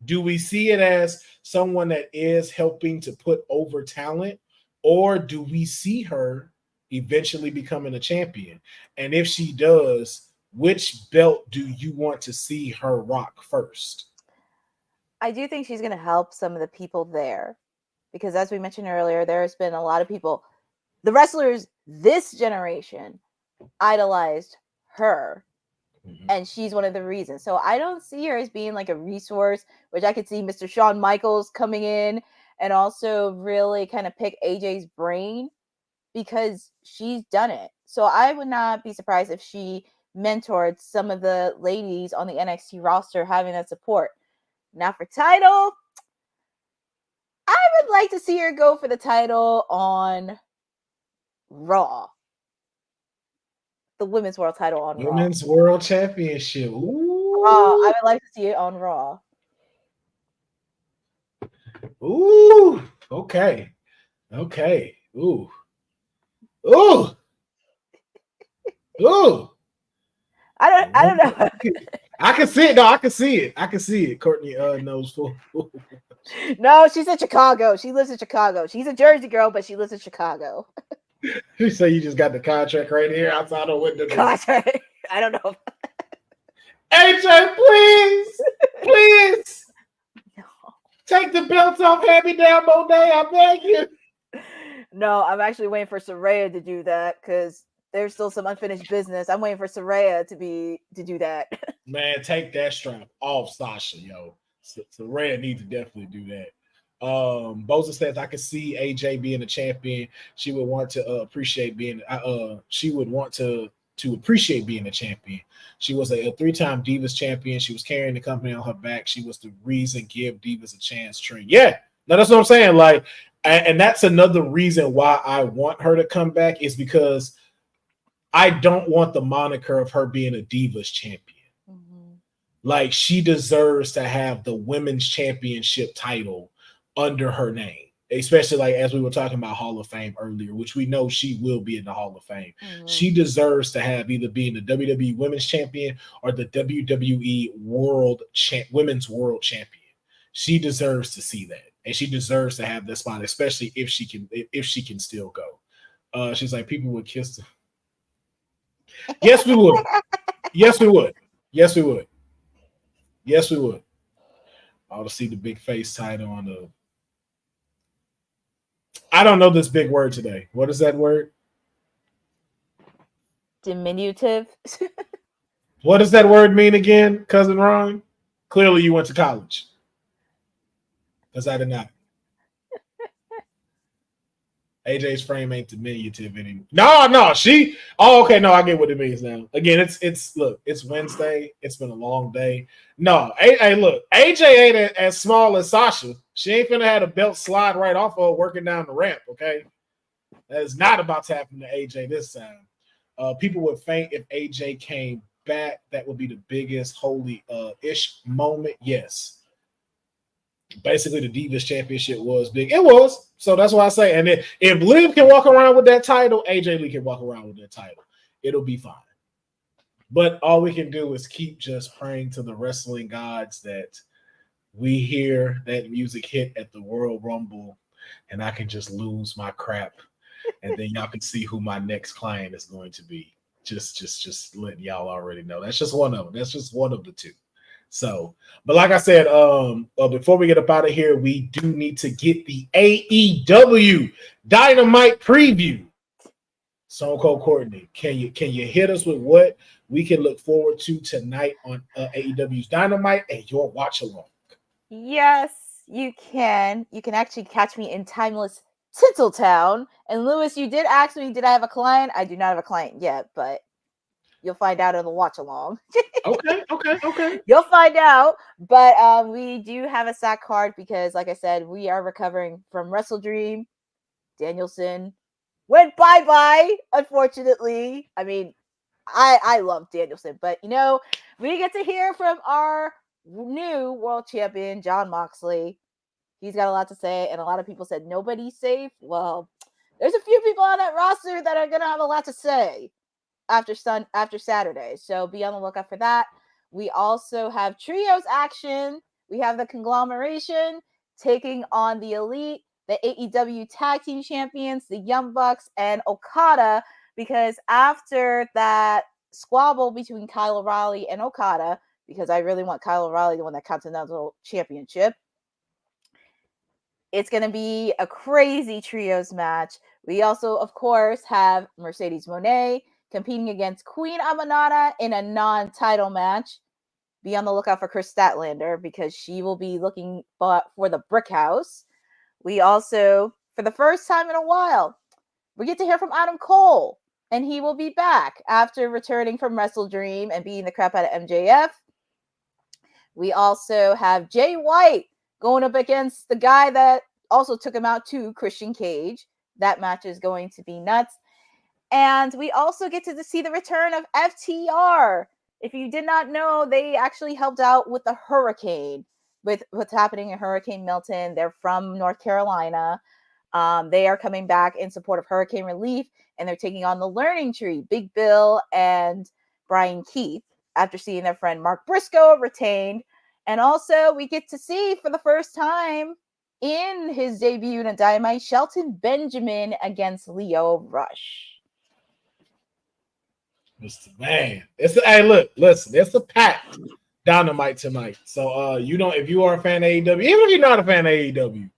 Speaker 1: do we see it as someone that is helping to put over talent, or do we see her eventually becoming a champion? And if she does, which belt do you want to see her rock first?
Speaker 5: I do think she's going to help some of the people there because, as we mentioned earlier, there's been a lot of people, the wrestlers this generation idolized her, and she's one of the reasons. So I don't see her as being like a resource, which I could see Mr. Shawn Michaels coming in and also really kind of pick AJ's brain, because she's done it. So I would not be surprised if she mentored some of the ladies on the NXT roster having that support. Now for title, I would like to see her go for the title on Raw. The Women's World title on Raw.
Speaker 1: Women's World Championship. Ooh.
Speaker 5: I would like to see it on Raw.
Speaker 1: Ooh. Okay. Ooh. Ooh. Ooh.
Speaker 5: I don't know.
Speaker 1: I can see it. No, I can see it. Courtney knows full.
Speaker 5: No, she's in Chicago. She lives in Chicago. She's a Jersey girl, but she lives in Chicago.
Speaker 1: You say you just got the contract right here outside the window.
Speaker 5: Contract. I don't know.
Speaker 1: AJ, please.
Speaker 5: No.
Speaker 1: Take the belt off. Hand me down, Monet. I beg you.
Speaker 5: No, I'm actually waiting for Saraya to do that because there's still some unfinished business. I'm waiting for Saraya to do that.
Speaker 1: Man, take that strap off Sasha, yo. Saraya needs to definitely do that. Boza says I could see AJ being a champion. She would want to appreciate being. She would want to appreciate being a champion. She was a 3-time Divas champion. She was carrying the company on her back. She was the reason give Divas a chance. Train. Yeah, no, that's what I'm saying. Like, and that's another reason why I want her to come back is because I don't want the moniker of her being a Divas champion. Like, she deserves to have the women's championship title under her name, especially like as we were talking about Hall of Fame earlier, which we know she will be in the Hall of Fame. She deserves to have either being the WWE Women's Champion or the WWE Women's World Champion. She deserves to see that, and she deserves to have that spot, especially if she can still go. She's like, people would kiss her. Yes, we would. Yes, we would. Yes, we would. Yes, we would. I ought to see the big face title on the. I don't know this big word today. What is that word?
Speaker 5: Diminutive.
Speaker 1: What does that word mean again, Cousin Ron? Clearly you went to college. Because I did not. AJ's frame ain't diminutive anymore. No, she. Oh, okay. No, I get what it means now. Again, it's look, it's Wednesday. It's been a long day. No, hey, look, AJ ain't as small as Sasha. She ain't finna have a belt slide right off of her working down the ramp. Okay, that is not about to happen to AJ this time. People would faint if AJ came back. That would be the biggest holy-ish moment. Yes. Basically, the Divas Championship was big. It was. So that's why I say, and if Liv can walk around with that title, AJ Lee can walk around with that title. It'll be fine. But all we can do is keep just praying to the wrestling gods that we hear that music hit at the Royal Rumble and I can just lose my crap. And then y'all can see who my next client is going to be. Just letting y'all already know. That's just one of them. That's just one of the two. So, but like I said, before we get up out of here, we do need to get the AEW Dynamite preview. Stone Cold Courtney, can you hit us with what we can look forward to tonight on AEW's Dynamite and your watch along?
Speaker 5: Yes, you can. You can actually catch me in timeless Tinseltown. And Lewis, you did ask me, did I have a client? I do not have a client yet, but you'll find out in the watch along. Okay. You'll find out. But we do have a sack card because, like I said, we are recovering from Wrestle Dream. Danielson went bye-bye, unfortunately. I mean, I love Danielson, but, we get to hear from our new world champion, Jon Moxley. He's got a lot to say, and a lot of people said nobody's safe. Well, there's a few people on that roster that are going to have a lot to say after Saturday. So be on the lookout for that. We also have trios action. We have the conglomeration taking on the Elite, the AEW Tag Team Champions, the Young Bucks, and Okada, because after that squabble between Kyle O'Reilly and Okada, because I really want Kyle O'Reilly to win that Continental Championship, it's going to be a crazy trios match. We also, of course, have Mercedes Moné competing against Queen Amanada in a non-title match. Be on the lookout for Chris Statlander because she will be looking for the Brick House. We also, for the first time in a while, we get to hear from Adam Cole, and he will be back after returning from Wrestle Dream and beating the crap out of MJF. We also have Jay White going up against the guy that also took him out too, Christian Cage. That match is going to be nuts. And we also get to see the return of FTR. If you did not know, they actually helped out with the hurricane, with what's happening in Hurricane Milton. They're from North Carolina. They are coming back in support of hurricane relief, and they're taking on the Learning Tree, Big Bill and Brian Keith, after seeing their friend Mark Briscoe retained. And also, we get to see for the first time in his debut in Dynamite, Shelton Benjamin against Lio Rush.
Speaker 1: Man, hey, look, listen, it's a packed Dynamite tonight. So if you are a fan of AEW, even if you're not a fan of AEW,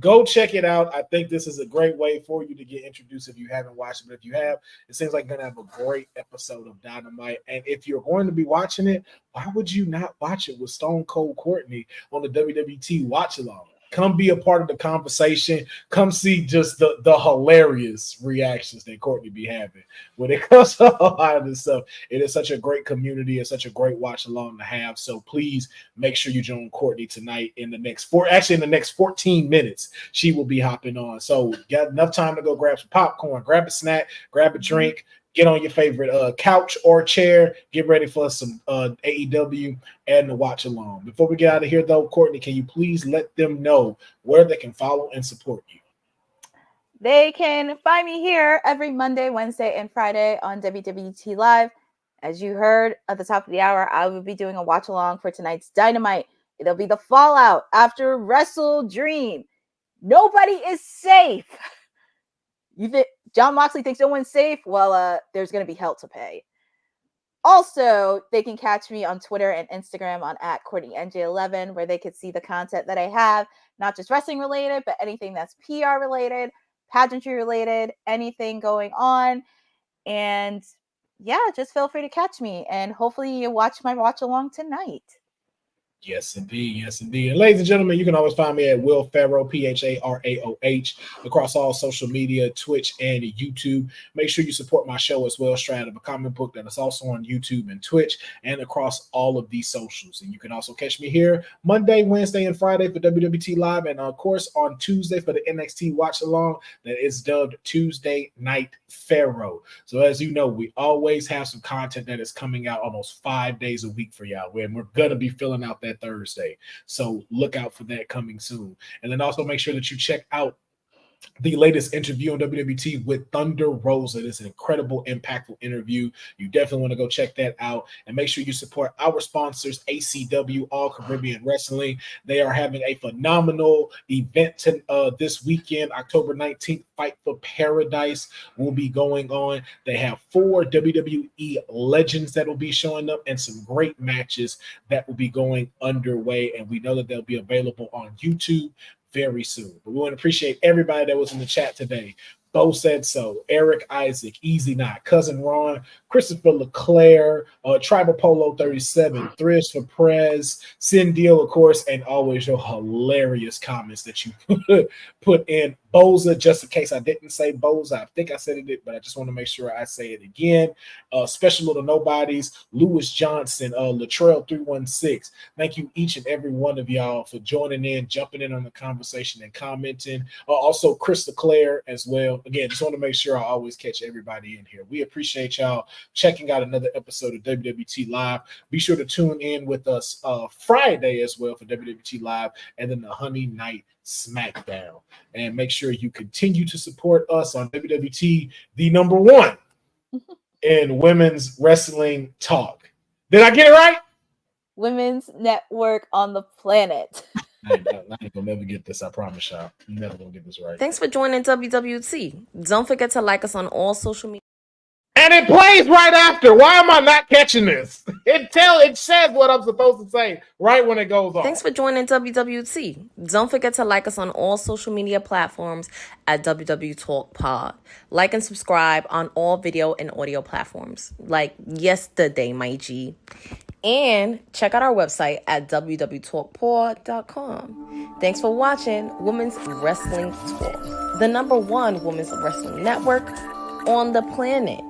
Speaker 1: go check it out. I think this is a great way for you to get introduced if you haven't watched it. But if you have, it seems like you're going to have a great episode of Dynamite. And if you're going to be watching it, why would you not watch it with Stone Cold Courtney on the WWT Watch Along? Come be a part of the conversation. Come see just the hilarious reactions that Courtney be having when it comes to a lot of this stuff. It is such a great community. It's such a great watch along to have. So please make sure you join Courtney tonight in the next 14 minutes. She will be hopping on. So got enough time to go grab some popcorn, grab a snack, grab a drink, get on your favorite couch or chair, get ready for some AEW and the watch along. Before we get out of here, though, Courtney, can you please let them know where they can follow and support you?
Speaker 5: They can find me here every Monday, Wednesday, and Friday on WWT Live. As you heard at the top of the hour, I will be doing a watch along for tonight's Dynamite. It'll be the fallout after Wrestle Dream. Nobody is safe. John Moxley thinks no one's safe? Well, there's going to be hell to pay. Also, they can catch me on Twitter and Instagram on @CourtneyNJ11, where they can see the content that I have, not just wrestling related, but anything that's PR related, pageantry related, anything going on. And yeah, just feel free to catch me. And hopefully you watch my watch along tonight.
Speaker 1: Yes, indeed. Yes, indeed. And ladies and gentlemen, you can always find me at Will Pharaoh, PHARAOH, across all social media, Twitch and YouTube. Make sure you support my show as well, Strand of a Comic Book, that is also on YouTube and Twitch and across all of these socials. And you can also catch me here Monday, Wednesday, and Friday for WWT Live, and of course on Tuesday for the NXT Watch Along that is dubbed Tuesday Night Pharaoh. So as you know, we always have some content that is coming out almost 5 days a week for y'all, and we're going to be filling out that Thursday. So look out for that coming soon. And then also make sure that you check out the latest interview on WWT with Thunder Rosa. It is an incredible, impactful interview. You definitely want to go check that out. And make sure you support our sponsors, ACW, All Caribbean Wrestling. They are having a phenomenal event this weekend, October 19th. Fight for Paradise will be going on. They have 4 WWE legends that will be showing up and some great matches that will be going underway. And we know that they'll be available on YouTube very soon. But we want to appreciate everybody that was in the chat today. Bo Said So, Eric Isaac, Easy Knot, Cousin Ron, Christopher LeClaire, Tribal Polo 37, Thrish for Prez, Sin Deal, of course, and always your hilarious comments that you put in. Boza, just in case I didn't say Boza, I think I said it, but I just want to make sure I say it again. Special Little Nobodies, Lewis Johnson, Latrell 316. Thank you, each and every one of y'all, for joining in, jumping in on the conversation and commenting. Also, Chris LeClaire as well. Again, just want to make sure I always catch everybody in here. We appreciate y'all checking out another episode of WWT Live. Be sure to tune in with us Friday as well for WWT Live, and then the Honey Night SmackDown. And make sure you continue to support us on WWT, the number one in women's wrestling talk. Did I get it right?
Speaker 5: Women's network on the planet.
Speaker 1: I ain't gonna never get this. I promise y'all. You're never gonna get this right.
Speaker 4: Thanks for joining WWT. Don't forget to like us on all social media.
Speaker 1: And it plays right after. Why am I not catching this? It says what I'm supposed to say right when it goes on.
Speaker 4: Thanks for joining WWT. Don't forget to like us on all social media platforms at wwtalkpod. Like and subscribe on all video and audio platforms, like yesterday, my G. And check out our website at wwtalkpod.com. Thanks for watching Women's Wrestling Talk, the number one women's wrestling network on the planet.